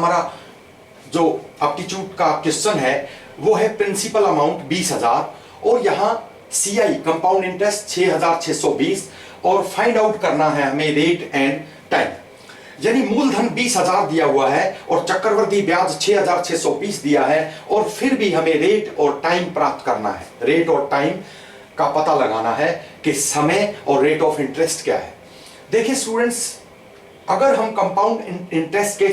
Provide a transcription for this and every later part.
हमारा जो एप्टीट्यूड का क्वेश्चन है वो है प्रिंसिपल अमाउंट 20,000 और यहाँ CI कंपाउंड इंटरेस्ट 6,620 और फाइंड आउट करना है हमें रेट एंड टाइम। यानी मूलधन 20,000 दिया हुआ है और चक्रवृद्धि ब्याज 6,620 दिया है और फिर भी हमें रेट और टाइम प्राप्त करना है। रेट और टाइम का पता लगाना है कि समय और रेट ऑफ इंटरेस्ट क्या है। देखिए स्टूडेंट्स, अगर हम कंपाउंड इंटरेस्ट के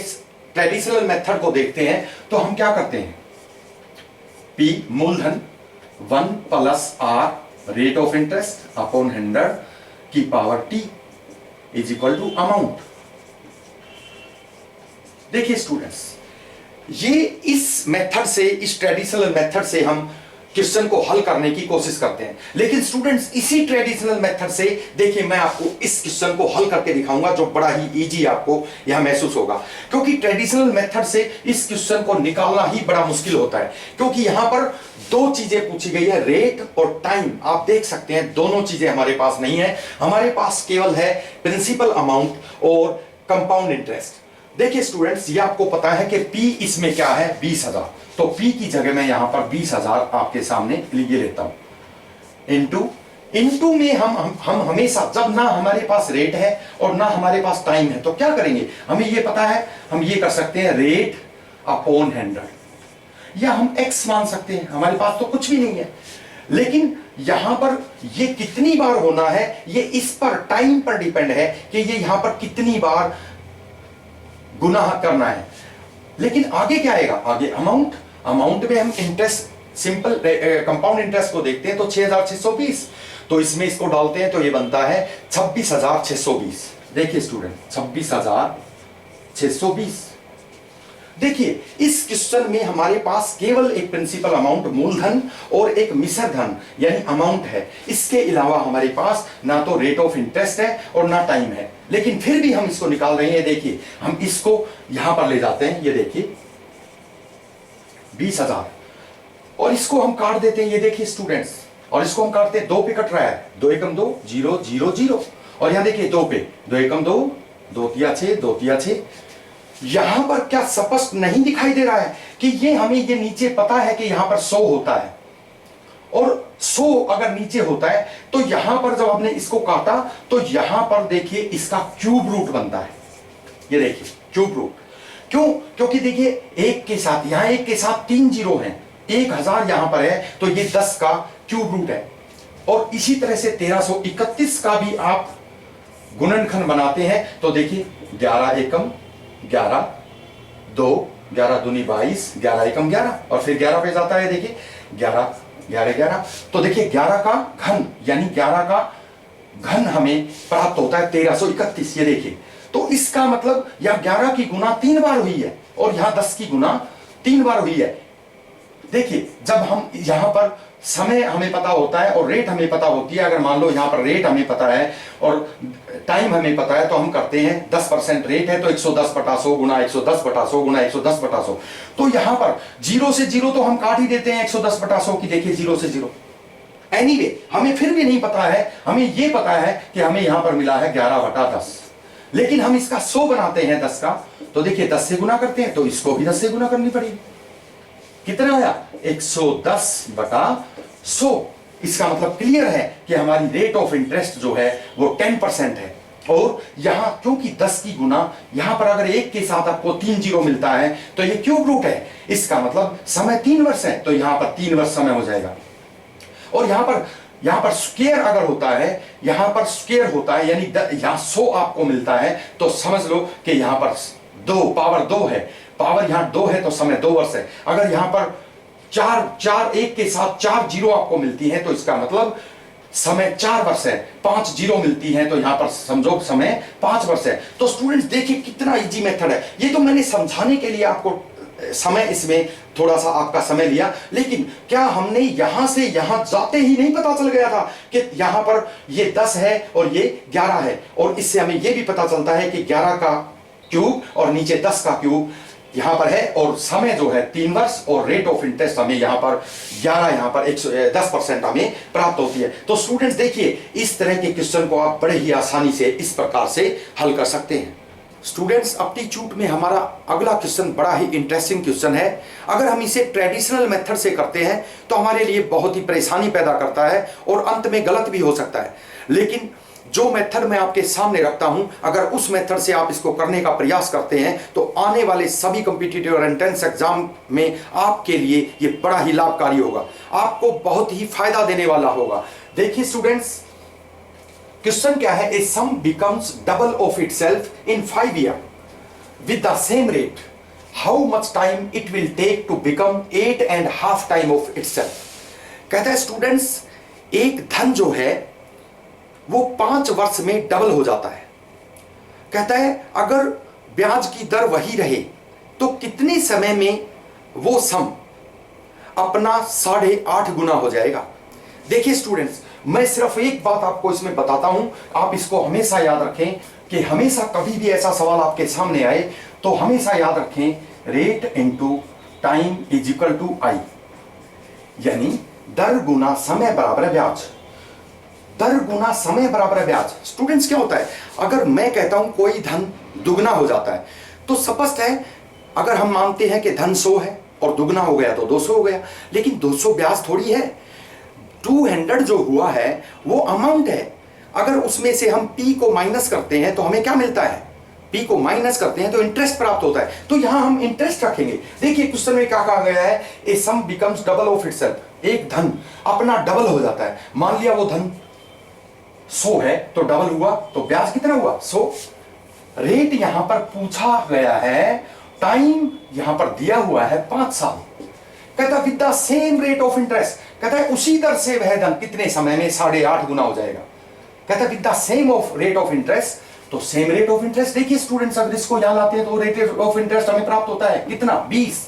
ट्रेडिशनल मेथड को देखते हैं तो हम क्या करते हैं, P मूलधन 1 plus R rate of interest upon 100 की power T is equal to amount. देखिए स्टूडेंट्स, ये इस मेथड से, इस ट्रेडिशनल मेथड से हम क्वेश्चन को हल करने की कोशिश करते हैं। लेकिन स्टूडेंट्स, इसी ट्रेडिशनल मेथड से देखिए मैं आपको इस क्वेश्चन को हल करके दिखाऊंगा जो बड़ा ही इजी आपको यह महसूस होगा, क्योंकि ट्रेडिशनल मेथड से इस क्वेश्चन को निकालना ही बड़ा मुश्किल होता है, क्योंकि यहां पर दो चीजें पूछी गई है, रेट और टाइम। आप देख सकते हैं दोनों चीजें हमारे पास नहीं है, हमारे पास केवल है प्रिंसिपल अमाउंट और कंपाउंड इंटरेस्ट। देखिए स्टूडेंट्स, ये आपको पता है कि P इसमें क्या है 20,000, तो P की जगह मैं यहां पर 20,000 आपके सामने लिखे लेता हूं। इनटू में हम हमेशा, जब ना हमारे पास रेट है और ना हमारे पास टाइम है, तो क्या करेंगे, हमें ये पता है, हम ये कर सकते हैं रेट अपॉन 100, या हम x मान सकते हैं, हमारे पास तो कुछ भी नहीं है। लेकिन यहां पर ये कितनी बार होना है, ये इस पर, टाइम पर डिपेंड है कि ये यहां पर कितनी बार गुना करना है। लेकिन आगे क्या आएगा, आगे अमाउंट में हम इंटरेस्ट, सिंपल कंपाउंड इंटरेस्ट को देखते हैं तो 6,620, तो इसमें इसको डालते हैं तो ये बनता है 26,620। देखिए स्टूडेंट, 26,620। देखिए इस क्वेश्चन में हमारे पास केवल एक प्रिंसिपल अमाउंट मूलधन और एक मिश्र धन यानी अमाउंट है, इसके अलावा हमारे पास ना तो रेट ऑफ इंटरेस्ट है और ना टाइम है। लेकिन फिर भी हम इसको निकाल रहे हैं। देखिए हम इसको यहां पर ले जाते हैं, ये देखिए 20,000, और इसको हम काट देते हैं, ये देखिए स्टूडेंट्स, और इसको हम काटते हैं, 2 पे कट रहा है, 2 एकम 2, 0 0 0, और यहां देखिए 2 पे, 2 एकम 2, 2 तिया 6, 2 तिया 6। यहां पर क्या स्पष्ट नहीं दिखाई दे रहा है कि ये हमें, ये नीचे पता है कि यहां पर 100 होता है, और 100 अगर नीचे होता है तो यहां पर जब हमने इसको काटा तो यहां पर देखिए इसका क्यूब रूट बनता है। ये देखिए क्यूब रूट, क्यों, क्योंकि देखिए एक के साथ, यहां एक के साथ 3 जीरो हैं, 1,000 यहां पर है तो ये 10 का क्यूब रूट है। और इसी तरह से 1331 का भी आप गुणनखंड बनाते हैं तो देखिए 11 एकम 11, 2, 11 दूनी 22, 11 एकम 11, और फिर 11 पे जाता है, देखिए 11 11 11, तो देखिए 11 का घन यानी 11 का घन हमें प्राप्त होता है 1331। ये देखिए, तो इसका मतलब यह 11 की गुना 3 बार हुई है और यहां 10 की गुना 3 बार हुई है। देखिए जब हम यहां पर समय हमें पता होता है और रेट हमें पता होती है, अगर मान लो यहां पर रेट हमें पता है और टाइम हमें पता है, तो हम करते हैं 10% रेट है तो 110 बटा 100 गुना 110 बटा 100 गुना 110 बटा 100, तो यहां पर 0 से 0 तो हम काट ही देते हैं 110 बटा 100 की। देखिए 0 से 0, एनीवे हमें फिर भी नहीं पता है, हमें यह पता है कि हमें यहां पर मिला है 11 बटा 10, लेकिन हम इसका 100 बनाते हैं 10 का, तो देखिए 10 से गुना करते हैं तो इसको भी 10 से गुना करनी पड़ेगी। कितना आया, 110 बटा 100। इसका मतलब क्लियर है कि हमारी रेट ऑफ इंटरेस्ट जो है वो 10% है। और यहां क्योंकि 10 की गुना, यहां पर अगर एक के साथ आपको 3 जीरो मिलता है तो ये क्यूब रूट है, इसका मतलब समय 3 वर्ष है, तो यहां पर 3 वर्ष समय हो जाएगा। और यहां पर स्क्वायर अगर होता है, यहां पर स्क्वायर होता है यानी यहां 100 आपको मिलता है, तो समझ लो कि यहां पर 2 पावर 2 है, पावर यहां 2 है तो समय 2 वर्ष है। अगर यहां पर 4 एक के साथ 4 जीरो आपको मिलती है तो इसका मतलब समय 4 वर्ष है, 5 जीरो मिलती है तो यहां पर समझो समय 5 वर्ष है। तो स्टूडेंट्स देखिए कितना इजी मेथड है। ये तो मैंने समझाने के लिए आपको समय, इसमें थोड़ा सा आपका समय लिया, लेकिन क्या हमने यहां से यहां जाते ही नहीं पता चल गया था कि यहां पर ये 10 है और ये 11 है, और इससे हमें यह भी पता चलता है कि 11 का क्यूब और नीचे 10 का क्यूब यहां पर है, और समय जो है 3 वर्ष, और रेट ऑफ इंटरेस्ट हमें यहां पर 11, यहां पर 10% हमें प्राप्त होती है। तो स्टूडेंट्स देखिए इस तरह के क्वेश्चन को आप बड़े ही आसानी से इस प्रकार से हल कर सकते हैं। स्टूडेंट्स, एप्टीट्यूड में हमारा अगला क्वेश्चन बड़ा ही इंटरेस्टिंग क्वेश्चन है। अगर हम इसे ट्रेडिशनल मेथड से करते हैं तो हमारे लिए बहुत ही परेशानी पैदा करता है और अंत में गलत भी हो सकता है। लेकिन जो मेथड मैं आपके सामने रखता हूं, अगर उस मेथड से आप इसको करने का प्रयास करते हैं तो आने वाले सभी कॉम्पिटिटिव और एंट्रेंस एग्जाम में आपके लिए ये बड़ा ही लाभकारी होगा, आपको बहुत ही फायदा देने वाला होगा। देखिए स्टूडेंट्स, क्वेश्चन क्या है? A sum becomes double of itself in 5 year with the same rate, how much time it will take to become 8.5 time of itself. कहता है स्टूडेंट्स, एक धन जो है वो 5 वर्ष में डबल हो जाता है। कहता है अगर ब्याज की दर वही रहे तो कितने समय में वो सम अपना 8.5 गुना हो जाएगा। देखिए स्टूडेंट्स, मैं सिर्फ एक बात आपको इसमें बताता हूं, आप इसको हमेशा याद रखें कि हमेशा कभी भी ऐसा सवाल आपके सामने आए तो हमेशा याद रखें rate into time is equal to I, यानी दर गुना समय बराबर ब्याज। दर गुना समय बराबर ब्याज। स्टूडेंट्स, क्या होता है? अगर मैं कहता हूं कोई धन दुगना हो जाता है तो स्पष्ट है, अगर हम मानते हैं कि धन 100 है और दुगना हो गया तो 200 हो गया, लेकिन 200 ब्याज थोड़ी है। 200 जो हुआ है वो अमाउंट है। अगर उसमें से हम पी को माइनस करते हैं तो हमें क्या मिलता है? पी को माइनस करते हैं तो इंटरेस्ट प्राप्त होता है, तो यहां हम इंटरेस्ट रखेंगे। देखिए क्वेश्चन में क्या कहा गया है? A sum becomes double of itself, एक धन अपना डबल हो जाता है। मान लिया वो धन 100 है तो डबल हुआ तो ब्याज कितना हुआ? 100। रेट यहां पर पूछा गया है, टाइम यहां पर दिया हुआ है 5 साल। कहता with the same rate of interest, कहता है उसी दर से वह धन कितने समय में 8.5 गुना हो जाएगा। कहता है with the same of rate of interest, तो सेम रेट ऑफ इंटरेस्ट। देखिए स्टूडेंट्स, अगर इसको याद आते हैं तो रेट ऑफ इंटरेस्ट हमें प्राप्त होता है कितना? 20।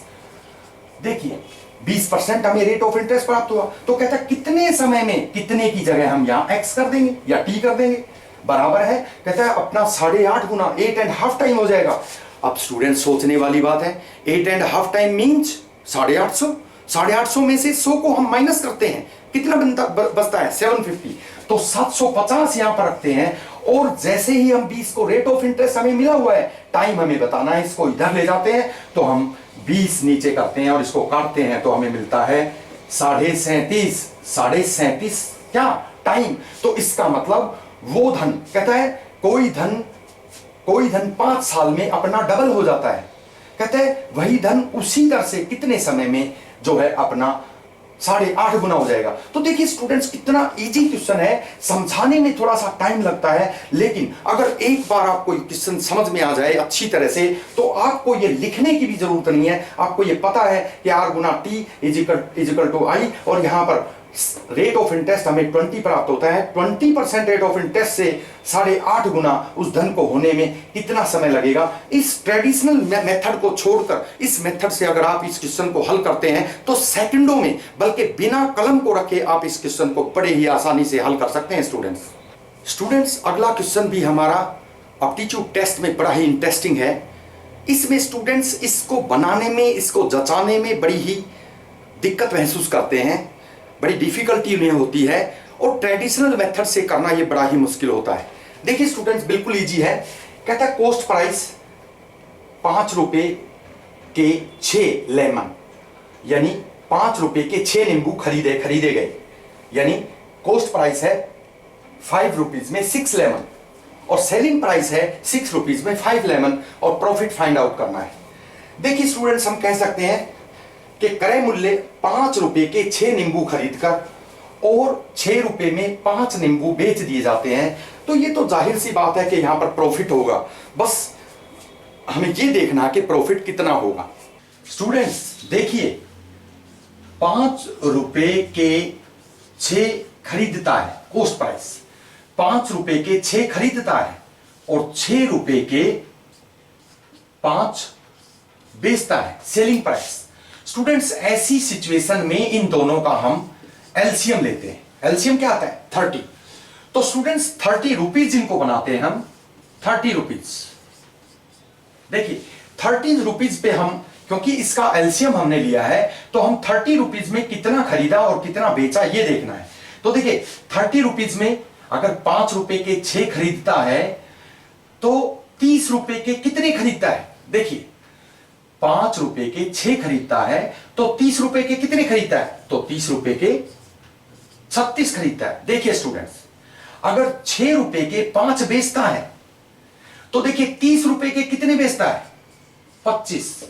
देखिए 20% हमें रेट ऑफ इंटरेस्ट प्राप्त हुआ, तो कहता है कितने समय में, कितने की जगह हम यहां x कर देंगे या t कर देंगे, बराबर है कहता है अपना 8.5 गुना 8.5 टाइम हो जाएगा। अब स्टूडेंट सोचने वाली बात है, 8.5 टाइम मीन्स 850। 850 में से 100 को हम माइनस करते हैं, कितना बचता है? 750। तो 750 यहां पर रखते हैं और जैसे ही हम 20 को रेट ऑफ इंटरेस्ट हमें मिला हुआ है, टाइम हमें बताना है, इसको इधर ले जाते हैं तो हम 20 नीचे करते हैं और इसको काटते हैं तो हमें मिलता है 37.5। 37.5 क्या टाइम? तो इसका मतलब वो धन, कहता है कोई धन 5 साल में अपना डबल हो जाता है। कहते हैं वही धन उसी दर से कितने समय में जो है अपना 8.5 गुना हो जाएगा। तो देखिए स्टूडेंट्स, कितना इजी क्वेश्चन है, समझाने में थोड़ा सा टाइम लगता है, लेकिन अगर एक बार आपको क्वेश्चन समझ में आ जाए अच्छी तरह से तो आपको ये लिखने की भी जरूरत नहीं है। आपको ये पता है कि R गुना T is equal to I, और यहां पर रेट ऑफ इंटरेस्ट हमें 20 प्राप्त होता है। 20% रेट ऑफ इंटरेस्ट से 8.5 गुना उस धन को होने में कितना समय लगेगा। इस ट्रेडिशनल मेथड को छोड़कर इस मेथड से अगर आप इस क्वेश्चन को हल करते हैं तो सेकंडों में, बल्कि बिना कलम को रखे आप इस क्वेश्चन को बड़े ही आसानी से हल कर सकते हैं। स्टूडेंट्स, अगला क्वेश्चन भी हमारा एप्टीट्यूड टेस्ट में बड़ा ही इंटरेस्टिंग है। इसमें स्टूडेंट्स इसको बनाने में, इसको जचाने में बड़ी ही दिक्कत महसूस करते हैं, बड़ी डिफिकल्टी उन्हें होती है, और ट्रेडिशनल मेथड से करना ये बड़ा ही मुश्किल होता है। देखिए स्टूडेंट्स, बिल्कुल इजी है। कहता है कॉस्ट प्राइस 5 रुपए के 6 लेमन, यानी 5 रुपए के 6 नींबू खरीदे गए, यानी कॉस्ट प्राइस है 5 रुपीज में 6 लेमन और सेलिंग प्राइस है 6 रुपीज में 5 लेमन, और प्रॉफिट फाइंड आउट करना है। देखिए स्टूडेंट्स, हम कह सकते हैं कि क्रय मूल्य 5 रुपए के 6 नींबू खरीदकर और 6 रुपए में 5 नींबू बेच दिए जाते हैं, तो ये तो जाहिर सी बात है कि यहां पर प्रॉफिट होगा। बस हमें ये देखना है कि प्रॉफिट कितना होगा। स्टूडेंट्स देखिए, 5 रुपए के 6 खरीदता है, कॉस्ट प्राइस 5 रुपए के 6 खरीदता है और 6 रुपए के 5 बेचता है, सेलिंग प्राइस। स्टूडेंट्स, ऐसी सिचुएशन में इन दोनों का हम एलसीएम लेते हैं। एलसीएम क्या आता है? 30। तो स्टूडेंट्स 30 रुपीज इनको बनाते हैं हम 30 रुपीज। देखिए 30 रुपीज पे हम, क्योंकि इसका एलसीएम हमने लिया है तो हम 30 रुपीज में कितना खरीदा और कितना बेचा ये देखना है। तो देखिए 30 रुपीज में अगर 5 रुपए के 6 खरीदता है तो 30 रुपए के कितने खरीदता है? देखिए 5 रुपए के 6 खरीदता है, तो 30 रुपए के कितने खरीदता है? तो 30 रुपए के 36 खरीदता है। देखिए स्टूडेंट्स, अगर 6 रुपए के 5 बेचता है तो देखिए 30 रुपए के कितने बेचता है? 25।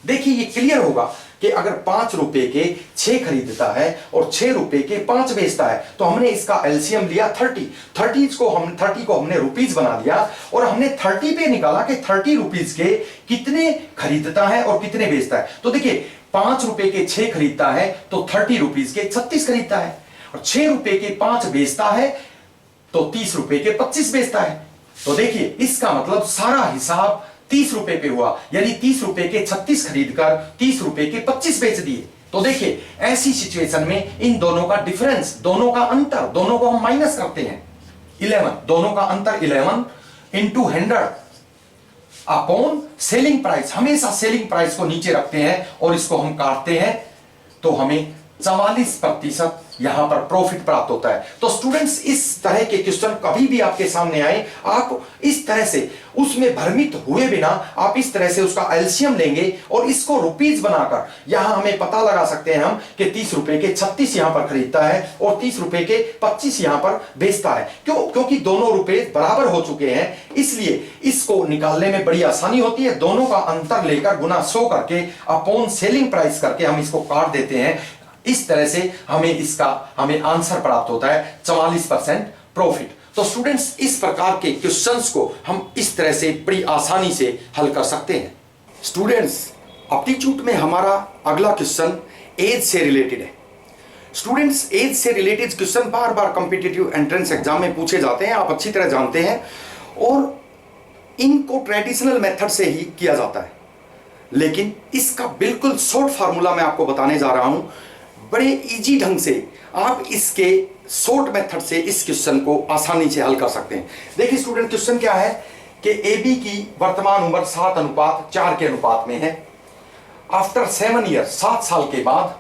देखिए ये क्लियर होगा कि अगर 5 रुपए के 6 खरीदता है और 6 रुपए के 5 बेचता है, तो हमने इसका एलसीएम लिया 30 को हमने रुपीज बना दिया और हमने 30 पे निकाला कि 30 रुपीज के कितने खरीदता है और कितने बेचता है। तो देखिए 5 रुपए के 6 खरीदता है तो 30 रुपीज के 36 खरीदता है, और 6 रुपए के 5 बेचता है तो 30 रुपए के 25 बेचता है। तो देखिए इसका मतलब सारा हिसाब 30 रुपए पे हुआ, यानी 30 रुपए के 36 खरीदकर 30 रुपए के 25 बेच दिए। तो देखिए ऐसी सिचुएशन में इन दोनों का डिफरेंस, दोनों का अंतर, दोनों को हम माइनस करते हैं 11, दोनों का अंतर 11 इंटू 100 अपॉन सेलिंग प्राइस। हमेशा सेलिंग प्राइस को नीचे रखते हैं और इसको हम काटते हैं, तो हमें 44% यहां पर प्रॉफिट प्राप्त होता है। तो स्टूडेंट्स इस तरह के क्वेश्चन कभी भी आपके सामने आए, आप इस तरह से उसमें भ्रमित हुए बिना आप इस तरह से उसका एलसीएम लेंगे और इसको रुपीज बनाकर यहां हमें पता लगा सकते हैं हम कि 30 रुपए के 36 यहां पर खरीदता है और 30 रुपए के 25 यहां पर बेचता है। क्योंकि दोनों रुपए बराबर हो चुके हैं, इसलिए इसको निकालने में बड़ी आसानी होती है। दोनों का अंतर लेकर गुना 100 करके अपॉन सेलिंग प्राइस करके हम इसको काट देते हैं। इस तरह से हमें आंसर प्राप्त होता है 44% प्रॉफिट। तो स्टूडेंट्स इस प्रकार के क्वेश्चंस को हम इस तरह से बड़ी आसानी से हल कर सकते हैं। स्टूडेंट्स एप्टीट्यूड में हमारा अगला क्वेश्चन एज से रिलेटेड है। स्टूडेंट्स एज से रिलेटेड क्वेश्चन बार बार कॉम्पिटिटिव एंट्रेंस एग्जाम में पूछे जाते हैं, आप अच्छी तरह जानते हैं, और इनको ट्रेडिशनल मेथड से ही किया जाता है। लेकिन इसका बिल्कुल शॉर्ट फार्मूला मैं आपको बताने जा रहा हूं, बड़े इजी ढंग से आप इसके शॉर्ट मेथड से इस क्वेश्चन को आसानी से हल कर सकते हैं। देखिए स्टूडेंट क्वेश्चन क्या है कि AB की वर्तमान उम्र 7:4 के अनुपात में है। आफ्टर 7 ईयर 7 साल के बाद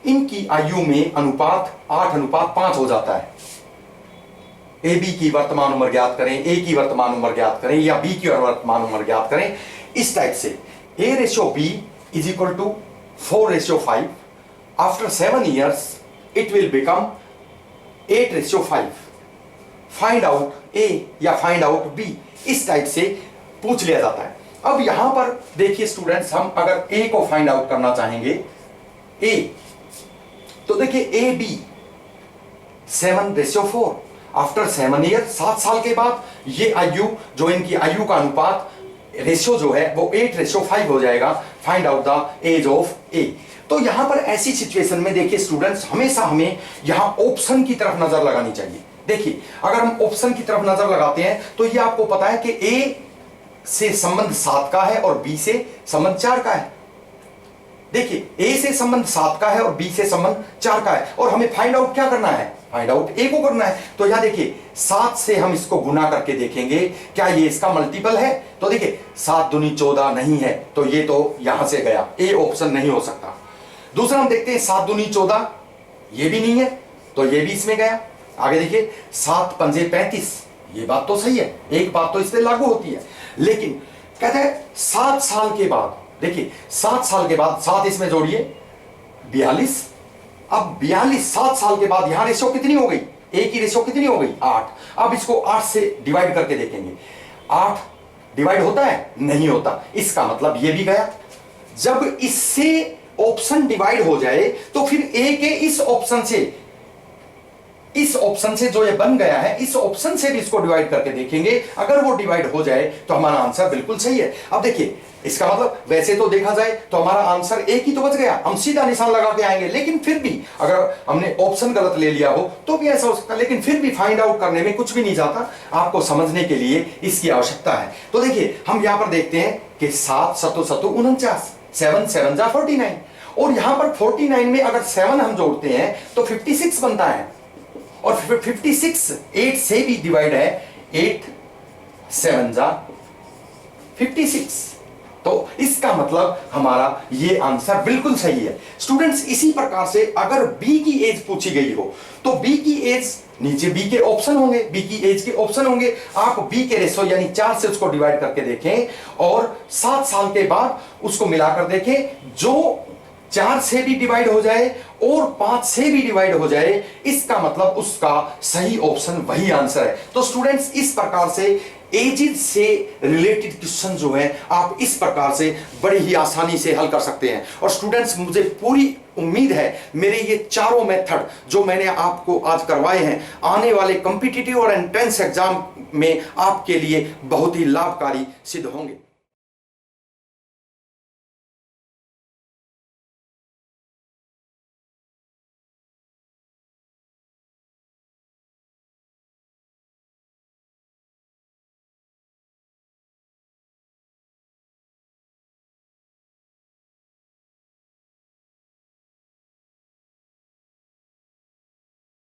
इनकी आयु में अनुपात 8:5 हो जाता है। AB की वर्तमान उम्र ज्ञात करें, A की वर्तमान उम्र ज्ञात करें या B की वर्तमान उम्र ज्ञात करें, इस टाइप से A/B is equal to 4/5। After 7 years, it will become 8/5. Find out A या find out B, इस टाइप से पूछ लिया जाता है। अब यहां पर देखिए स्टूडेंट्स, हम अगर A को फाइंड आउट करना चाहेंगे, A, तो देखिए AB 7/4। आफ्टर 7 ईयर 7 साल के बाद ये आयु, जो इनकी आयु का अनुपात रेशियो जो है वो 8/5 हो जाएगा। Find out the age of A। तो यहां पर ऐसी सिचुएशन में देखिए स्टूडेंट्स, हमेशा हमें यहां ऑप्शन की तरफ नजर लगानी चाहिए। देखिए अगर हम ऑप्शन की तरफ नजर लगाते हैं तो ये आपको पता है कि A से संबंध 7 का है और B से संबंध 4 का है। देखिए A से संबंध 7 का है और B से संबंध 4 का है, और हमें फाइंड आउट क्या करना है? फाइंड आउट A को करना है। तो यहां देखिए 7 से हम इसको गुना करके देखेंगे क्या ये इसका मल्टीपल है। तो देखिए 7 दूनी 14 नहीं है, तो ये तो यहां से गया, A ऑप्शन नहीं हो सकता। दूसरा हम देखते हैं 7 दूनी 14, ये भी नहीं है, तो ये भी इसमें गया। आगे देखिए 7 पंजे 35, ये बात तो सही है, एक बात तो इस पे लागू होती है। लेकिन कहते हैं 7 साल के बाद, देखिए 7 साल के बाद 7 इसमें जोड़िए 42। अब 42 7 साल के बाद यहां रेशियो कितनी हो गई? A की रेशियो कितनी हो गई? 8। अब इसको 8 से डिवाइड करके देखेंगे, 8 डिवाइड होता है? नहीं होता। इसका मतलब ये भी गया। जब इससे ऑप्शन डिवाइड हो जाए तो फिर A के इस ऑप्शन से जो ये बन गया है, इस ऑप्शन से भी इसको डिवाइड करके देखेंगे। अगर वो डिवाइड हो जाए तो हमारा आंसर बिल्कुल सही है। अब देखिए इसका मतलब वैसे तो देखा जाए तो हमारा आंसर A ही तो बच गया, हम सीधा निशान लगा के आएंगे। लेकिन फिर भी अगर हमने ऑप्शन गलत ले लिया हो तो भी ऐसा हो सकता है। लेकिन फिर भी फाइंड आउट करने में कुछ भी नहीं जाता, आपको समझने के लिए इसकी आवश्यकता है। तो देखिए हम यहां पर देखते हैं कि 7 7 7 49, 7 7 जा 49, और यहां पर 49 में अगर 7 हम जोड़ते हैं तो 56 बनता है, और 56 8 से भी डिवाइड है, 8 7 जा 56। तो इसका मतलब हमारा ये आंसर बिल्कुल सही है स्टूडेंट्स। इसी प्रकार से अगर बी की एज पूछी गई हो तो बी की एज, नीचे बी के ऑप्शन होंगे, बी की एज के ऑप्शन होंगे, आप बी के रेशो यानी 4 से उसको डिवाइड करके देखें और 7 साल के बाद उसको मिलाकर देखें, जो 4 से भी डिवाइड हो जाए और 5 से भी डिवाइड हो जाए, इसका मतलब उसका सही ऑप्शन वही आंसर है। तो स्टूडेंट्स इस प्रकार से एजेस से रिलेटेड क्वेश्चन जो है आप इस प्रकार से बड़ी ही आसानी से हल कर सकते हैं। और स्टूडेंट्स मुझे पूरी उम्मीद है मेरे ये चारों मेथड जो मैंने आपको आज करवाए हैं आने वाले कॉम्पिटिटिव और एंट्रेंस एग्जाम में आपके लिए बहुत ही लाभकारी सिद्ध होंगे।